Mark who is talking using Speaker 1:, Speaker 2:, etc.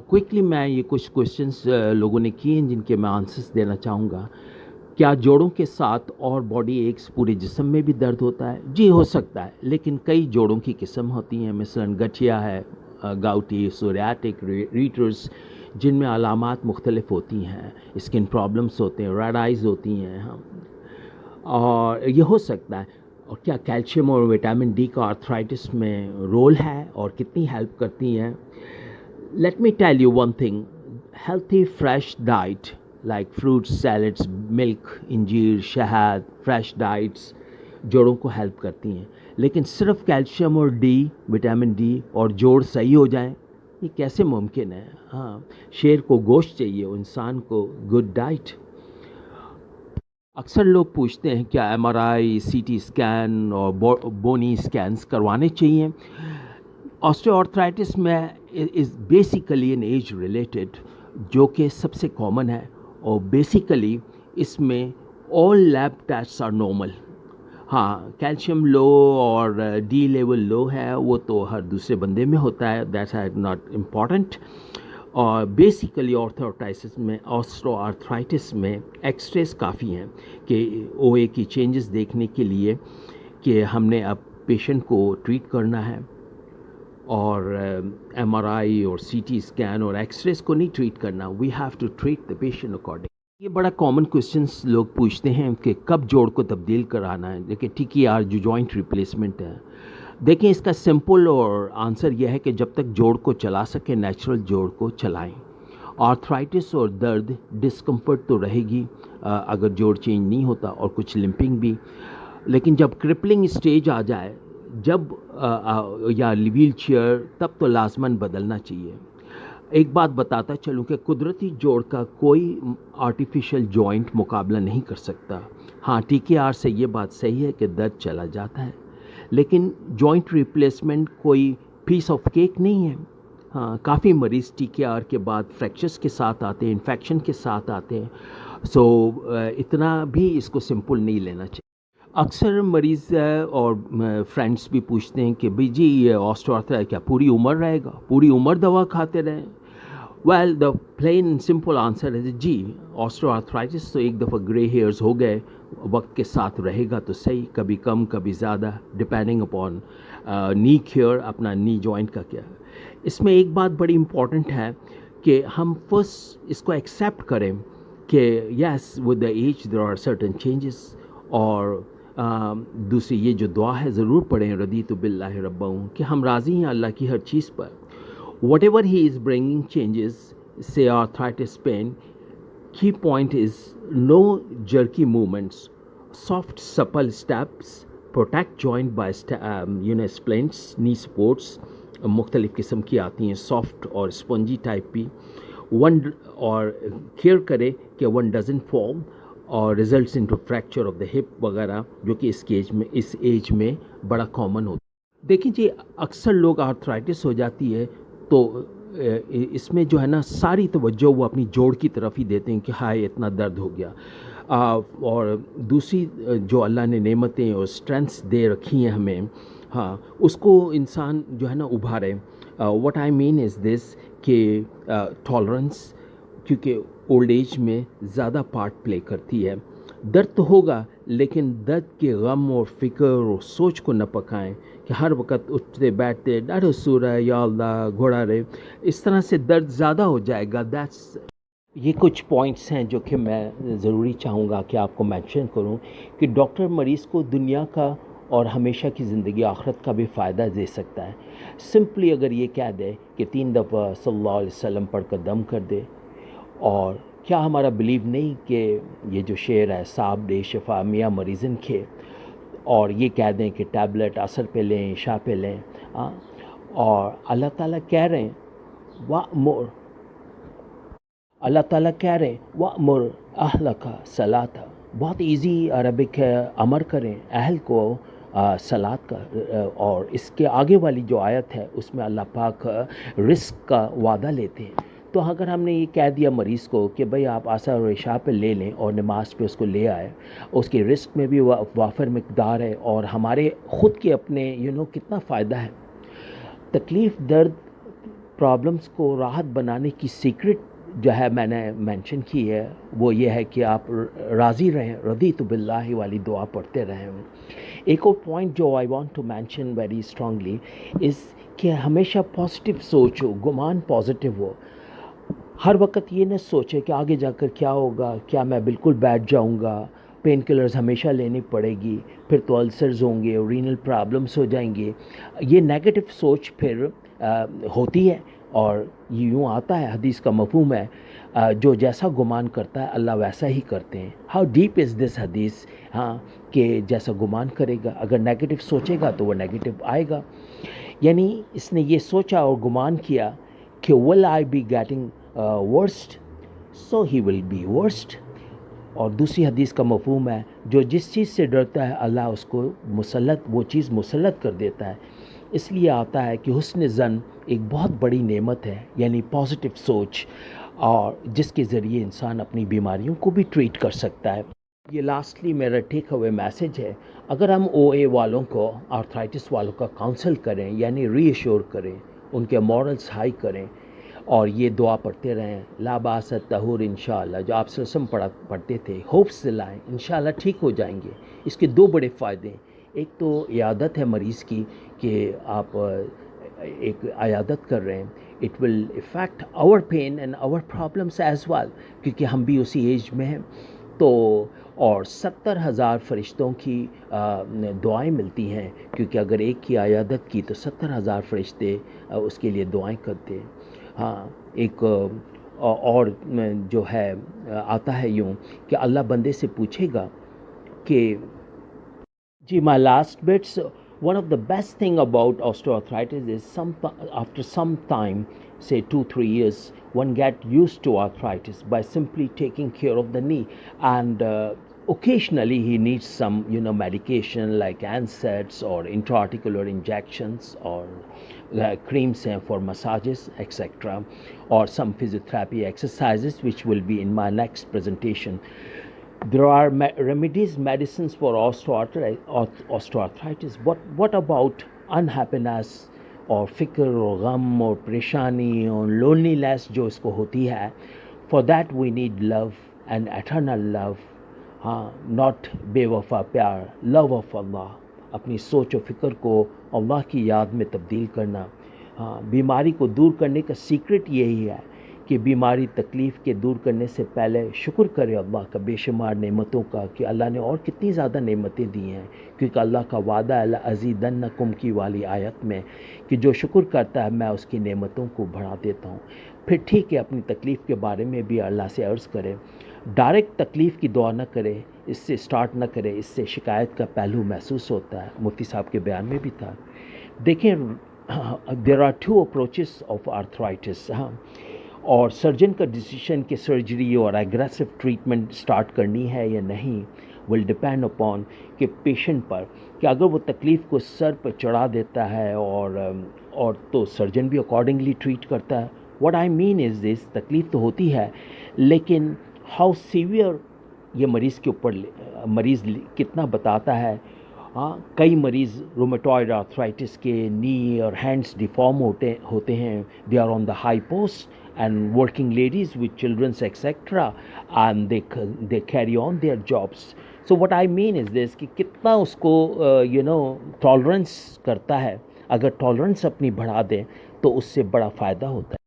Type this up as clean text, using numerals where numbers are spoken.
Speaker 1: Quickly मैं ये कुछ क्वेश्चंस लोगों ने किए हैं जिनके मैं आंसर्स देना चाहूँगा। क्या जोड़ों के साथ और बॉडी एक्स पूरे जिस्म में भी दर्द होता है? जी, हो सकता है, लेकिन कई जोड़ों की किस्म होती हैं, मिसलन गठिया है, गाउटी, सोरियाटिक, रीटर्स, जिनमें अलामात मुख्तलिफ होती हैं, स्किन प्रॉब्लम्स होते हैं, रेड आइज़ होती हैं, हाँ, और ये हो सकता है। और क्या कैल्शियम और विटामिन डी का आर्थराइटिस में रोल है और कितनी हेल्प करती हैं? Let me tell you one thing, healthy fresh diet like fruits, salads, milk, इंजीर, शहद, fresh diets जोड़ों को हेल्प करती हैं, लेकिन सिर्फ कैल्शियम और डी, विटामिन डी और जोड़ सही हो जाएं, ये कैसे मुमकिन है? हाँ, शेर को गोश्त चाहिए, इंसान को गुड डाइट। अक्सर लोग पूछते हैं क्या एमआरआई, सीटी स्कैन और बोनी स्कैन्स करवाने चाहिए? ऑस्टियोआर्थराइटिस में is basically an age related, जो कि सबसे कॉमन है, और बेसिकली इसमें all lab tests are normal. हाँ, कैल्शियम लो और डी लेवल लो है, वो तो हर दूसरे बंदे में होता है, दैट्स नॉट इम्पॉर्टेंट। और बेसिकली ऑस्टियोआर्थराइटिस में एक्सरेज काफ़ी हैं कि ओए की चेंजेस देखने के लिए कि हमने अब पेशेंट को ट्रीट करना है, और एमआरआई और सीटी स्कैन और एक्सरेज को नहीं ट्रीट करना, we have to treat the patient according. ये बड़ा कॉमन क्वेश्चंस लोग पूछते हैं कि कब जोड़ को तब्दील कराना है। देखिए TKR जो जॉइंट रिप्लेसमेंट है, देखिए इसका सिंपल और आंसर यह है कि जब तक जोड़ को चला सके नेचुरल जोड़ को चलाएं। आर्थराइटिस और दर्द, डिस्कम्फर्ट तो रहेगी अगर जोड़ चेंज नहीं होता, और कुछ लिम्पिंग भी, लेकिन जब क्रिपलिंग स्टेज आ जाए, जब या व्हील चेयर, तब तो लाजमन बदलना चाहिए। एक बात बताता चलूँ कि कुदरती जोड़ का कोई आर्टिफिशियल जॉइंट मुकाबला नहीं कर सकता। हाँ, TKR से ये बात सही है कि दर्द चला जाता है, लेकिन जॉइंट रिप्लेसमेंट कोई पीस ऑफ केक नहीं है। हाँ, काफ़ी मरीज़ TKR के बाद फ्रैक्चर्स के साथ आते हैं, इन्फेक्शन के साथ आते हैं, सो इतना भी इसको सिंपल नहीं लेना चाहिए। अक्सर मरीज़ और फ्रेंड्स भी पूछते हैं कि भाई जी ये ऑस्टियोआर्थराइटिस क्या पूरी उम्र रहेगा, पूरी उम्र दवा खाते रहें? Well, the plain simple answer है जी, ऑस्टियोआर्थराइटिस तो एक दफ़ा ग्रे हेयर्स हो गए, वक्त के साथ रहेगा तो सही, कभी कम कभी ज़्यादा, डिपेंडिंग अपॉन नी केयर, अपना नी जॉइंट का क्या। इसमें एक बात बड़ी इम्पॉर्टेंट है कि हम फर्स्ट इसको एक्सेप्ट करें कि yes with the age there are certain changes, और दूसरी ये जो दुआ है ज़रूर पढ़ें, रदीतु बिल्लाहि रब्बा, कि हम राज़ी हैं अल्लाह की हर चीज़ पर। Whatever he is bringing changes, say arthritis pain, key point is no jerky movements, soft supple steps, protect joint by splints, knee supports, मुख्तलिफ़ किस्म की आती हैं, सॉफ्ट और स्पंजी टाइप भी, वन और केयर करे कि वन डजन फॉर्म और results into fracture of the hip वगैरह, जो कि इस एज में बड़ा कॉमन होता है। देखिए जी, अक्सर लोग आर्थराइटिस हो जाती है तो इसमें जो है ना सारी तवज्जो वो अपनी जोड़ की तरफ ही देते हैं कि हाय इतना दर्द हो गया, और दूसरी जो अल्लाह ने नेमतें और स्ट्रेंथ्स दे रखी हैं हमें, हाँ, उसको इंसान जो है ना उभारे। What I mean is this कि टॉलरेंस, क्योंकि ओल्ड एज में ज़्यादा पार्ट प्ले करती है। दर्द तो होगा, लेकिन दर्द के गम और फ़िक्र और सोच को न पकाएं कि हर वक्त उठते बैठते डाढ़ो सूरा या अल्लाह घोड़ा रहे, इस तरह से दर्द ज़्यादा हो जाएगा। ये कुछ पॉइंट्स हैं जो कि मैं ज़रूरी चाहूँगा कि आपको मेंशन करूँ कि डॉक्टर मरीज़ को दुनिया का और हमेशा की ज़िंदगी आखिरत का भी फ़ायदा दे सकता है। सिंपली अगर ये कह दे कि 3 दफ़ा सल्लल्लाहु अलैहि वसल्लम पढ़ कर दम कर दे। और क्या हमारा बिलीव नहीं कि ये जो शेर है, साहब दे शफा मियाँ मरीज़न के, और ये कह दें कि टैबलेट असर पे लें, इशा पे लें, और अल्लाह ताला कह रहे हैं वअमुर अहलका सलाता, बहुत इजी अरबिक है, अमर करें अहल को सलात का। और इसके आगे वाली जो आयत है उसमें अल्लाह पाक रिस्क का वादा लेते हैं। तो अगर हमने ये कह दिया मरीज़ को कि भाई आप असर और इशा पे ले लें और नमाज पे उसको ले आए, उसकी रिस्क में भी वाफर मकदार है, और हमारे ख़ुद के अपने कितना फ़ायदा है। तकलीफ़ दर्द پرابلمس کو راحت بنانے کی سیکرٹ جو ہے میں نے مینشن کی ہے وہ یہ ہے کہ آپ راضی رہیں، رضیت باللہ والی دعا پڑھتے رہیں. ایک اور پوائنٹ جو I want to mention very strongly is کہ ہمیشہ پازیٹیو سوچ ہو، گمان پازیٹیو ہو. ہر وقت یہ نہ سوچے کہ آگے جا کر کیا ہوگا، کیا میں بالکل بیٹھ جاؤں گا، پین کلرز ہمیشہ لینی پڑے گی، پھر تو السرز ہوں گے، رینل پرابلمس ہو جائیں گے. یہ نیگیٹو سوچ پھر ہوتی ہے اور یوں آتا ہے، حدیث کا مفہوم ہے جو جیسا گمان کرتا ہے اللہ ویسا ہی کرتے ہیں. ہاؤ ڈیپ از دس حدیث؟ ہاں، کہ جیسا گمان کرے گا، اگر نیگیٹو سوچے گا تو وہ نیگیٹو آئے گا. یعنی اس نے یہ سوچا اور گمان کیا کہ will I be getting worst so he will be worst. اور دوسری حدیث کا مفہوم ہے جو جس چیز سے ڈرتا ہے اللہ اس کو وہ چیز مسلط کر دیتا ہے. اس لیے آتا ہے کہ حسن ظن ایک بہت بڑی نعمت ہے، یعنی پازیٹیو سوچ، اور جس کے ذریعے انسان اپنی بیماریوں کو بھی ٹریٹ کر سکتا ہے. یہ لاسٹلی میرا ٹیک اوے میسج ہے، اگر ہم او اے والوں کو، آرتھرائٹس والوں کا کاؤنسل کریں، یعنی ری ایشور کریں، ان کے مورلز ہائی کریں، اور یہ دعا پڑھتے رہیں لا باس طہور انشاءاللہ جو آپ سے رسم پڑھتے تھے، ہوپس دلائیں انشاءاللہ ٹھیک ہو جائیں گے. اس کے دو بڑے فائدے ہیں. ایک تو عیادت ہے مریض کی کہ آپ ایک عیادت کر رہے ہیں، it will affect our pain and our problems as well, کیونکہ ہم بھی اسی ایج میں ہیں. تو اور 70,000 فرشتوں کی دعائیں ملتی ہیں، کیونکہ اگر ایک کی عیادت کی تو 70,000 فرشتے اس کے لیے دعائیں کرتے ہیں. ہاں، ایک اور جو ہے آتا ہے یوں کہ اللہ بندے سے پوچھے گا کہ جی my last bits, one of the best thing about osteoarthritis is after some time, say 2-3 years, one get used to arthritis by simply taking care of the knee, and occasionally he needs some medication like NSAIDs or intra-articular injections or creams for massages, etc., or some physiotherapy exercises which will be in my next presentation. There are remedies, medicines for osteoarthritis. What about unhappiness اور فکر اور غم اور پریشانی اور loneliness جو اس کو ہوتی ہے؟ For that we need love and eternal love. ہاں، not بے وفا پیار، love of اللہ. اپنی سوچ و فکر کو اللہ کی یاد میں تبدیل کرنا. ہاں، بیماری کو دور کرنے کا سیکرٹ یہی ہے کہ بیماری تکلیف کے دور کرنے سے پہلے شکر کرے اللہ کا بے شمار نعمتوں کا، کہ اللہ نے اور کتنی زیادہ نعمتیں دی ہیں، کیونکہ اللہ کا وعدہ ہے لَأَزِيدَنَّكُمْ کی والی آیت میں کہ جو شکر کرتا ہے میں اس کی نعمتوں کو بڑھا دیتا ہوں. پھر ٹھیک ہے، اپنی تکلیف کے بارے میں بھی اللہ سے عرض کرے. ڈائریکٹ تکلیف کی دعا نہ کرے، اس سے سٹارٹ نہ کرے، اس سے شکایت کا پہلو محسوس ہوتا ہے. مفتی صاحب کے بیان میں بھی تھا. دیکھیں، there are 2 approaches of arthritis. ہاں، اور سرجن کا ڈیسیشن کہ سرجری اور ایگریسو ٹریٹمنٹ سٹارٹ کرنی ہے یا نہیں ول ڈپینڈ اپون کہ پیشنٹ پر، کہ اگر وہ تکلیف کو سر پر چڑھا دیتا ہے اور تو سرجن بھی اکارڈنگلی ٹریٹ کرتا ہے. واٹ آئی مین از دس، تکلیف تو ہوتی ہے لیکن ہاؤ سیویئر یہ مریض کے اوپر مریض کتنا بتاتا ہے. ہاں، کئی مریض رومیٹوائڈ آرتھرائٹس کے نی اور ہینڈس ڈیفارم ہوتے ہیں. They are on the high post and working ladies with children, etc., and they carry on their jobs. So what I mean is this کہ کتنا اس کو ٹالرنس کرتا ہے. اگر ٹالرنس اپنی بڑھا دیں تو اس سے بڑا فائدہ ہوتا ہے.